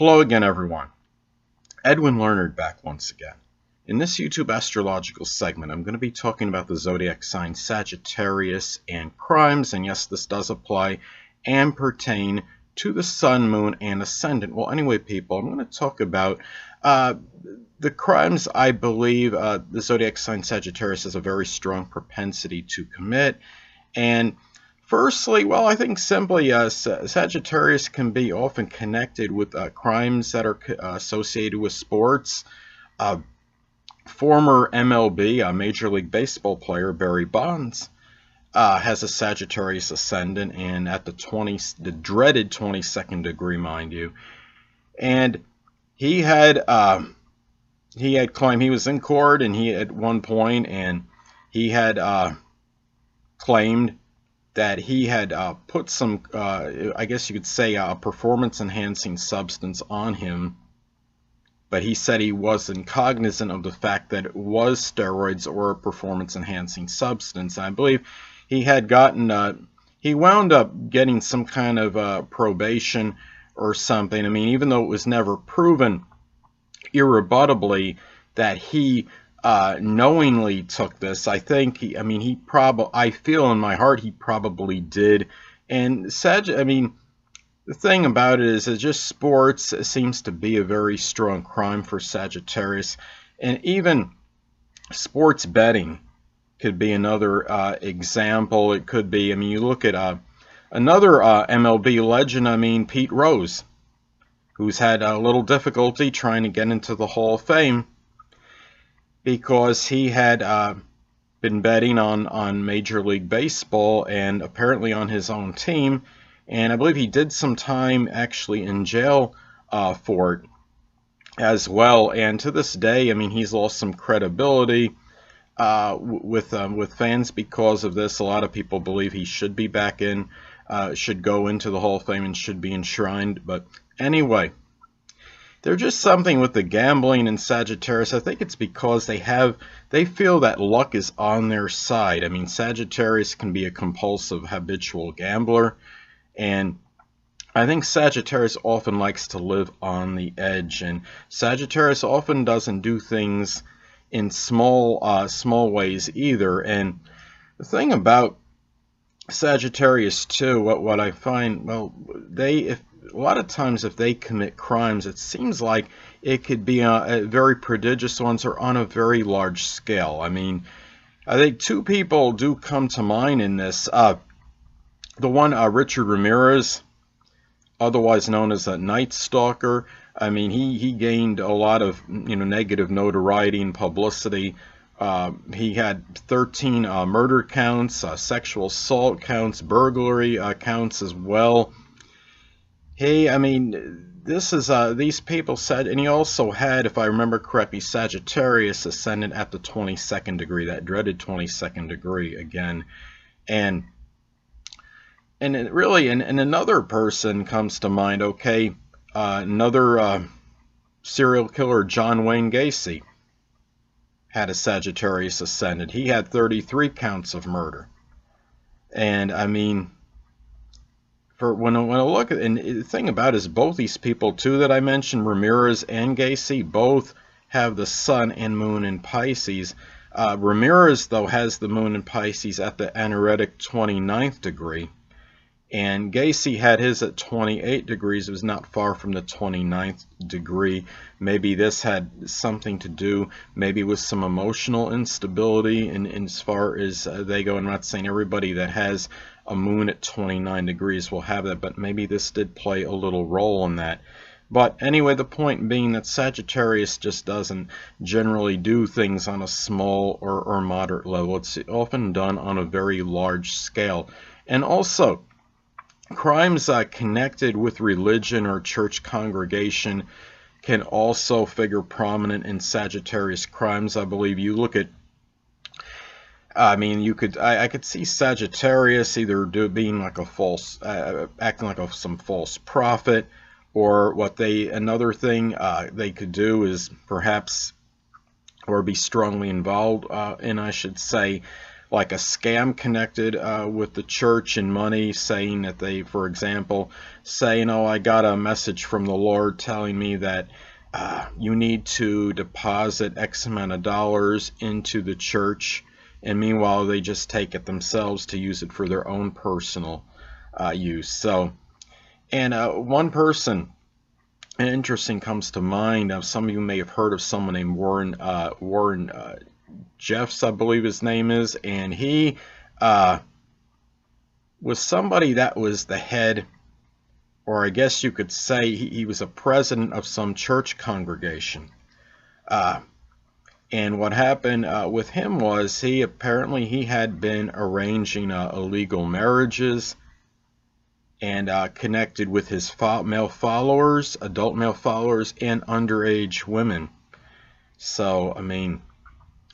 Hello again, everyone. Edwin Learnard back once again. In this YouTube astrological segment, I'm going to be talking about the zodiac sign Sagittarius and crimes, and yes, this does apply and pertain to the sun, moon, and ascendant. Well, anyway, people, I'm going to talk about the crimes I believe the zodiac sign Sagittarius has a very strong propensity to commit. And firstly, well, I think simply Sagittarius can be often connected with crimes that are associated with sports. Former MLB, Major League Baseball player Barry Bonds has a Sagittarius ascendant, and at the dreaded 22nd degree, mind you. And he had claimed he was in court, and he at one point, and he had claimed that he had put some, I guess you could say, a performance-enhancing substance on him, but he said he wasn't cognizant of the fact that it was steroids or a performance-enhancing substance. I believe he had gotten, he wound up getting some kind of probation or something. I mean, even though it was never proven irrebuttably that he knowingly took this, I think I feel in my heart he probably did. And the thing about it is that just sports seems to be a very strong crime for Sagittarius, and even sports betting could be another example. It could be, you look at another MLB legend, Pete Rose, who's had a little difficulty trying to get into the Hall of Fame because he had been betting on Major League Baseball and apparently on his own team. And I believe he did some time actually in jail for it as well. And to this day, he's lost some credibility with fans because of this. A lot of people believe he should be back in, should go into the Hall of Fame and should be enshrined. But anyway, there's just something with the gambling in Sagittarius. I think it's because they feel that luck is on their side. Sagittarius can be a compulsive, habitual gambler. And I think Sagittarius often likes to live on the edge, and Sagittarius often doesn't do things in small ways either. And the thing about Sagittarius too, what I find, well, a lot of times if they commit crimes, it seems like it could be very prodigious ones or on a very large scale. I think two people do come to mind in this. The one, Richard Ramirez, otherwise known as a Night Stalker. He gained a lot of negative notoriety and publicity. He had 13 murder counts, sexual assault counts, burglary counts as well. These people said, and he also had, if I remember correctly, Sagittarius ascendant at the 22nd degree, that dreaded 22nd degree again. And another person comes to mind, okay, another serial killer, John Wayne Gacy, had a Sagittarius ascendant. He had 33 counts of murder. And when I look at, and the thing about it is both these people too that I mentioned, Ramirez and Gacy, both have the sun and moon in Pisces. Ramirez, though, has the moon in Pisces at the anaretic 29th degree. And Gacy had his at 28 degrees. It was not far from the 29th degree. Maybe this had something to do maybe with some emotional instability and as far as they go. I'm not saying everybody that has a moon at 29 degrees will have that, but maybe this did play a little role in that. But anyway, the point being that Sagittarius just doesn't generally do things on a small or moderate level. It's often done on a very large scale. And also, crimes connected with religion or church congregation can also figure prominent in Sagittarius crimes. I believe you look at, I could see Sagittarius either being like a false, acting like some false prophet, or another thing they could do is perhaps, or be strongly involved in, I should say, like a scam connected with the church and money, saying that they, for example, say, I got a message from the Lord telling me that you need to deposit X amount of dollars into the church, and meanwhile they just take it themselves to use it for their own personal use. So, and one person interesting comes to mind. Some of you may have heard of someone named Warren Jeffs, I believe his name is, and he was somebody that was the head, or I guess you could say he was a president of some church congregation. And what happened with him was he had been arranging illegal marriages and connected with his male followers, adult male followers, and underage women. So, I mean,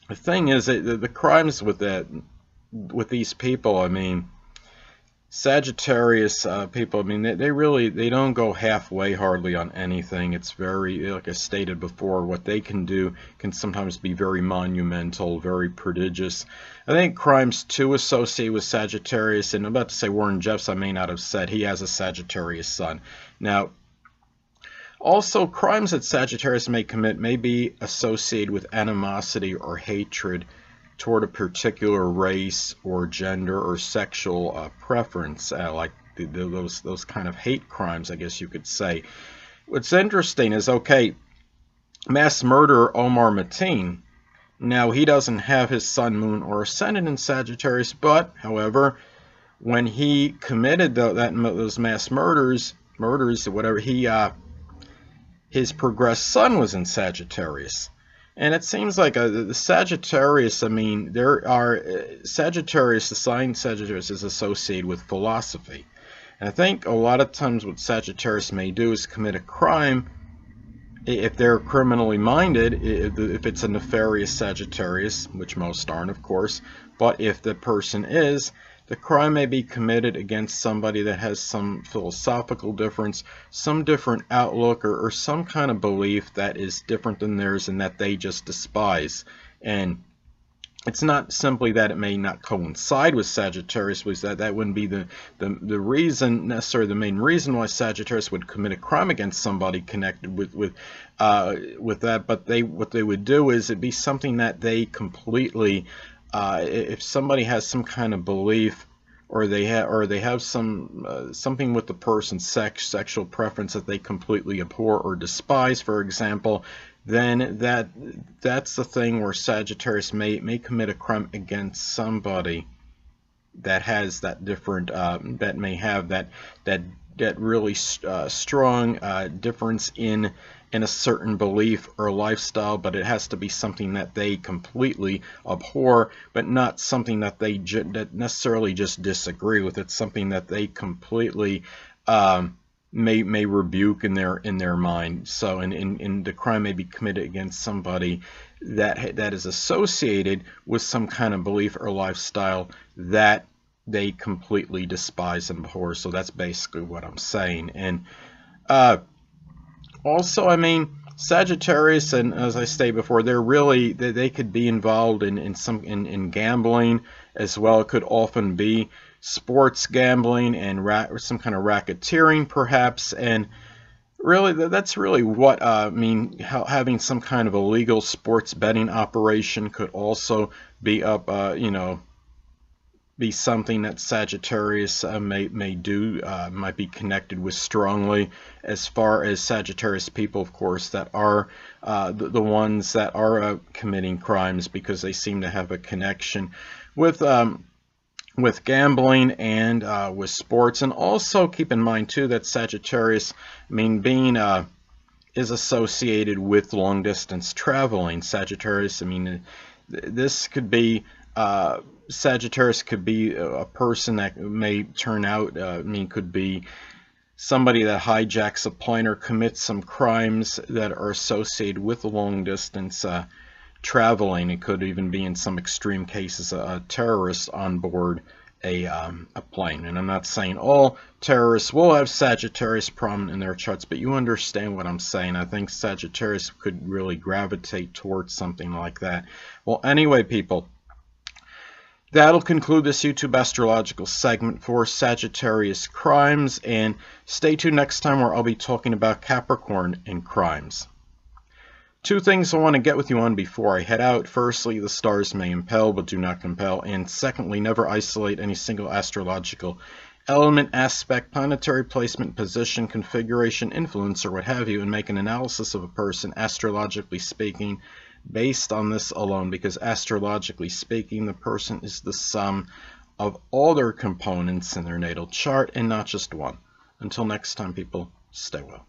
the thing is that the crimes with these people, I mean, Sagittarius people, I mean, they don't go halfway hardly on anything. It's very, like I stated before, what they can do can sometimes be very monumental, very prodigious. I think crimes too associated with Sagittarius, and I'm about to say Warren Jeffs, I may not have said, he has a Sagittarius sun. Now, also, crimes that Sagittarius may commit may be associated with animosity or hatred toward a particular race or gender or sexual preference, like those kind of hate crimes, I guess you could say. What's interesting is, okay, mass murderer Omar Mateen, now he doesn't have his sun, moon, or ascendant in Sagittarius, but, however, when he committed those mass murders, whatever, his progressed sun was in Sagittarius. And it seems like the Sagittarius, I mean, the sign Sagittarius is associated with philosophy. And I think a lot of times what Sagittarius may do is commit a crime if they're criminally minded, if it's a nefarious Sagittarius, which most aren't, of course. But if the person is, the crime may be committed against somebody that has some philosophical difference, some different outlook, or some kind of belief that is different than theirs and that they just despise. And it's not simply that it may not coincide with Sagittarius, because that wouldn't be the reason, necessarily the main reason why Sagittarius would commit a crime against somebody connected with that. But what they would do is it'd be something that they completely, if somebody has some kind of belief, or they have something with the person's sexual preference that they completely abhor or despise, for example, then that's the thing where Sagittarius may commit a crime against somebody that has that different, that may have that really strong difference in a certain belief or lifestyle, but it has to be something that they completely abhor, but not something that they that necessarily just disagree with. It's something that they completely may rebuke in their mind. So, and the crime may be committed against somebody that is associated with some kind of belief or lifestyle that they completely despise and abhor. So that's basically what I'm saying. And also, I mean, Sagittarius, and as I stated before, they could be involved in gambling as well. It could often be sports gambling and some kind of racketeering, perhaps. And really, that's really what I mean. Having some kind of illegal sports betting operation could also be be something that Sagittarius may do, might be connected with strongly, as far as Sagittarius people, of course, that are the ones that are committing crimes, because they seem to have a connection with gambling and with sports. And also keep in mind too that Sagittarius, I mean, being is associated with long distance traveling. Sagittarius, I mean, this could be Sagittarius could be a person that may turn out, I mean, could be somebody that hijacks a plane or commits some crimes that are associated with long distance traveling. It could even be, in some extreme cases, a terrorist on board a plane. And I'm not saying all terrorists will have Sagittarius prominent in their charts, but you understand what I'm saying. I think Sagittarius could really gravitate towards something like that. Well, anyway, people, That'll conclude this YouTube astrological segment for Sagittarius Crimes, and stay tuned next time where I'll be talking about Capricorn and crimes. Two things I want to get with you on before I head out. Firstly, the stars may impel but do not compel. And secondly, never isolate any single astrological element, aspect, planetary placement, position, configuration, influence, or what have you, and make an analysis of a person, astrologically speaking, based on this alone, because astrologically speaking, the person is the sum of all their components in their natal chart and not just one. Until next time, people, stay well.